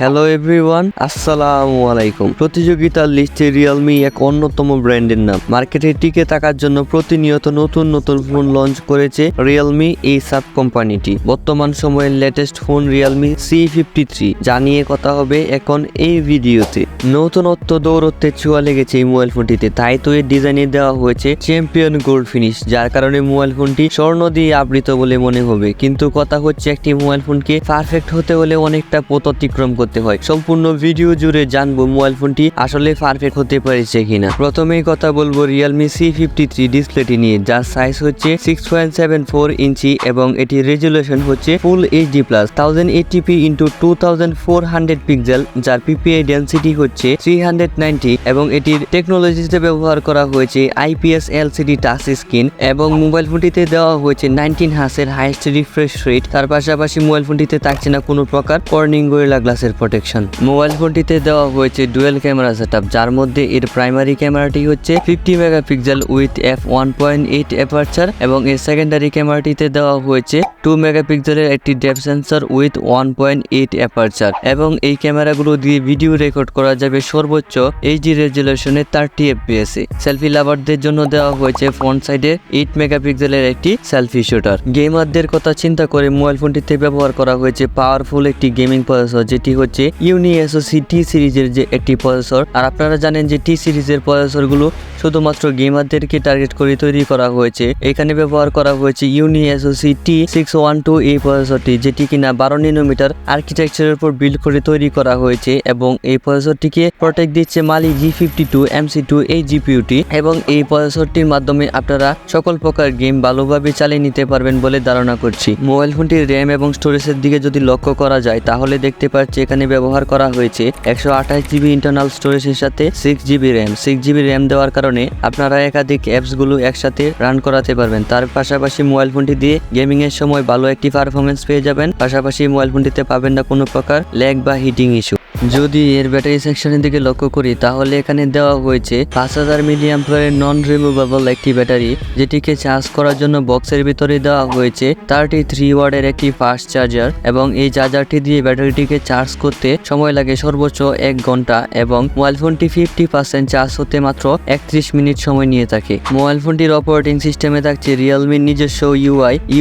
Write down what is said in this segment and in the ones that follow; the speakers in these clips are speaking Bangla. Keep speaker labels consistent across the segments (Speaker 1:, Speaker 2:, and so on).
Speaker 1: হ্যালো এভরিওয়ান, আসসালামু আলাইকুম। প্রতিযোগিতার লিস্টে রিয়েলমি এক অন্যতম ব্র্যান্ডের নাম। মার্কেটে টিকে থাকার জন্য প্রতিনিয়ত নতুন নতুন ফোন লঞ্চ করেছে রিয়েলমি এই সাব কোম্পানিটি। বর্তমান সময়ের লেটেস্ট ফোন রিয়েলমি C53, যা নিয়ে কথা হবে এখন এই ভিডিওতে। নতুনত্ব দৌড়ত্বের ছোঁয়া লেগেছে এই মোবাইল ফোনটিতে, তাই তো এর ডিজাইনে দেওয়া হয়েছে চ্যাম্পিয়ন গোল্ড ফিনিশ, যার কারণে মোবাইল ফোনটি স্বর্ণ দিয়ে আবৃত বলে মনে হবে। কিন্তু কথা হচ্ছে, একটি মোবাইল ফোনকে পারফেক্ট হতে হলে অনেকটা পথ অতিক্রম করতে হয়। সম্পূর্ণ ভিডিও জুড়ে জানবো মোবাইল ফোনটি আসলে পারফেক্ট হতে পেরেছে কিনা। প্রথমেই কথা বলবো রিয়েলমি C53 ডিসপ্লেটি নিয়ে, যার সাইজ হচ্ছে 6.74 ইঞ্চি এবং এটির রেজুলেশন হচ্ছে ফুল HD+ 1080p × 2400 পিক্সেল, যার PPI ডেন্সিটি হচ্ছে 390 এবং এটির টেকনোলজিতে ব্যবহার করা হয়েছে IPS LCD টাচ স্ক্রিন এবং মোবাইল ফোনটিতে দেওয়া হয়েছে 19 হার্টজের হাইয়েস্ট রিফ্রেশ রেট। তার পাশাপাশি মোবাইল ফোনটিতে থাকছে না কোনো প্রকার কর্নিং গরিলা গ্লাসের প্রোটেকশন। মোবাইল ফোনটিতে দেওয়া হয়েছে ডুয়েল ক্যামেরা সেটআপ, যার মধ্যে এর প্রাইমারি ক্যামেরাটি হচ্ছে 50 মেগাপিক্সেল উইথ f1.8 অ্যাপারচার এবং এর সেকেন্ডারি ক্যামেরাটিতে দেওয়া হয়েছে 2 মেগাপিক্সেলের একটি ডেপথ সেন্সর উইথ 1.8 অ্যাপারচার এবং এই ক্যামেরাগুলো দিয়ে ভিডিও রেকর্ড করা যাবে সর্বোচ্চ HD রেজুলেশনে 30 fps এ। সেলফি লাভারদের জন্য দেওয়া হয়েছে ফ্রন্ট সাইডে 8 মেগাপিক্সেলের একটি সেলফি শুটার। গেমারদের কথা চিন্তা করে মোবাইল ফোনটিতে ব্যবহার করা হয়েছে পাওয়ারফুল একটি গেমিং প্রসেসর, যেটি হচ্ছে ইউনি-SoC T সিরিজের যে একটি প্রসেসর। আর আপনারা জানেন যে T সিরিজের প্রসেসরগুলো শুধুমাত্র গেমারদেরকে টার্গেট করে তৈরি করা হয়েছে। এখানে ব্যবহার করা হয়েছে ইউনি-SoC T612 এই প্রসেসরটি, যেটি কিনা 12 nm আর্কিটেকচারের উপর বিল্ড করে তৈরি করা হয়েছে এবং এই প্রসেসরটিকে প্রোটেক্ট দিচ্ছে Mali G52 MC2 এই জিপিইউটি এবং এই প্রসেসরটির মাধ্যমে আপনারা সকল প্রকার গেম ভালোভাবে চালিয়ে নিতে পারবেন বলে ধারণা করছি। মোবাইল ফোনটির র্যাম এবং স্টোরেজের দিকে যদি লক্ষ্য করা যায়, তাহলে দেখতে পাচ্ছি এখানে ব্যবহার করা হয়েছে 128GB ইন্টারনাল স্টোরেজের সাথে 6GB র্যাম। 6GB র্যাম দেওয়ার কারণে আপনারা একাধিক অ্যাপসগুলো একসাথে রান করাতে পারবেন। তার পাশাপাশি মোবাইল ফোনটি দিয়ে গেমিং এর সময় ভালো একটি পারফরমেন্স পেয়ে যাবেন। পাশাপাশি মোবাইল ফোনটিতে পাবেন না কোনো প্রকার ল্যাগ বা হিটিং ইস্যু। যদি এর ব্যাটারি সেকশনের দিকে লক্ষ্য করি, তাহলে এখানে দেওয়া হয়েছে 5000 mAh নন রিমুভেবল একটি ব্যাটারি, যেটিকে চার্জ করার জন্য বক্সের ভিতরে দেওয়া হয়েছে 33 ওয়াটের একটি ফাস্ট চার্জার এবং এই চার্জারটি দিয়ে ব্যাটারিটিকে চার্জ করতে সময় লাগে সর্বোচ্চ 1 ঘন্টা এবং মোবাইল ফোনটি 50% চার্জ হতে মাত্র 31 মিনিট সময় নিয়ে থাকে। মোবাইল ফোনটির অপারেটিং সিস্টেমে থাকছে রিয়েলমির নিজস্ব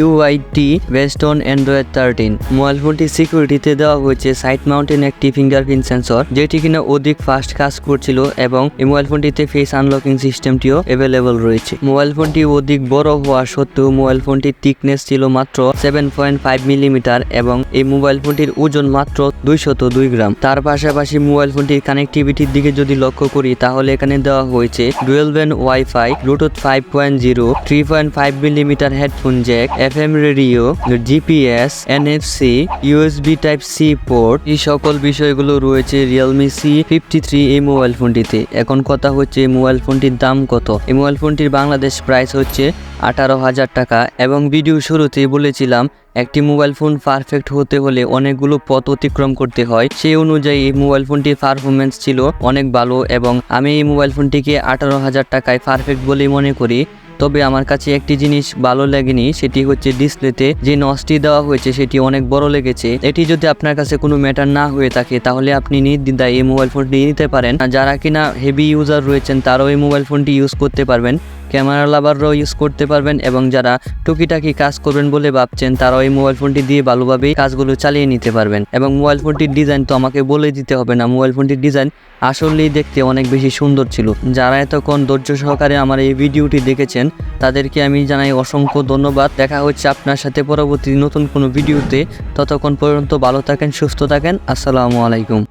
Speaker 1: UIT based on Android 13। Mobile ফোনটির সিকিউরিটিতে দেওয়া হয়েছে সাইড মাউন্টেন একটি ফিঙ্গারপ্রিন্ট সেন্সর, যেটি কিনা অধিক ফাস্ট কাজ করছিল এবং এই মোবাইল ফোনটিতে ফেস আনলকিং সিস্টেমটিও অ্যাভেলেবল রয়েছে। মোবাইল ফোনটি অধিক বড় হওয়া সত্ত্বেও মোবাইল ফোনটির থিকনেস ছিল মাত্র 7.5 মিলিমিটার এবং এই মোবাইল ফোনটির ওজন মাত্র 202 গ্রাম। তার পাশাপাশি মোবাইল ফোনটির কানেক্টিভিটির দিকে যদি লক্ষ্য করি, তাহলে এখানে দেওয়া হয়েছে dual band wifi, Bluetooth 5.0, 3.5 millimetre headphone Jack, FM radio, GPS, NFC, USB Type-C port. এই সকল বিষয়গুলো রয়েছে রিয়েলমি C53 এই মোবাইল ফোনটিতে। এখন কথা হচ্ছে এই মোবাইল ফোনটির দাম কত। এই মোবাইল ফোনটির বাংলাদেশ প্রাইস হচ্ছে 18,000 টাকা এবং ভিডিও শুরুতেই বলেছিলাম একটি মোবাইল ফোন পারফেক্ট হতে হলে অনেকগুলো পথ অতিক্রম করতে হয়। সেই অনুযায়ী এই মোবাইল ফোনটির পারফরমেন্স ছিল অনেক ভালো এবং আমি এই মোবাইল ফোনটিকে 18,000 টাকায় পারফেক্ট বলেই মনে করি। তবে আমার কাছে একটি জিনিস ভালো লাগেনি, সেটি হচ্ছে ডিসপ্লেতে যে নচটি দেওয়া হয়েছে সেটি অনেক বড় লেগেছে। এটি যদি আপনার কাছে কোনো ম্যাটার না হয়ে থাকে, তাহলে আপনি নির্দ্বিধায় এই মোবাইল ফোনটি নিতে পারেন। যারা কিনা হেভি ইউজার রয়েছেন তারাও এই মোবাইল ফোনটি ইউজ করতে পারবেন, ক্যামেরা লাভাররাও ইউজ করতে পারবেন এবং যারা টুকিটাকি কাজ করবেন বলে ভাবছেন তারাও এই মোবাইল ফোনটি দিয়ে ভালোভাবেই কাজগুলো চালিয়ে নিতে পারবেন। এবং মোবাইল ফোনটির ডিজাইন তো আমাকে বলে দিতে হবে না, মোবাইল ফোনটির ডিজাইন আসলেই দেখতে অনেক বেশি সুন্দর ছিল। যারা এতক্ষণ ধৈর্য সহকারে আমার এই ভিডিওটি দেখেছেন তাদেরকে আমি জানাই অসংখ্য ধন্যবাদ। দেখা হচ্ছে আপনার সাথে পরবর্তী নতুন কোনো ভিডিওতে। ততক্ষণ পর্যন্ত ভালো থাকেন, সুস্থ থাকেন। আসসালামু আলাইকুম।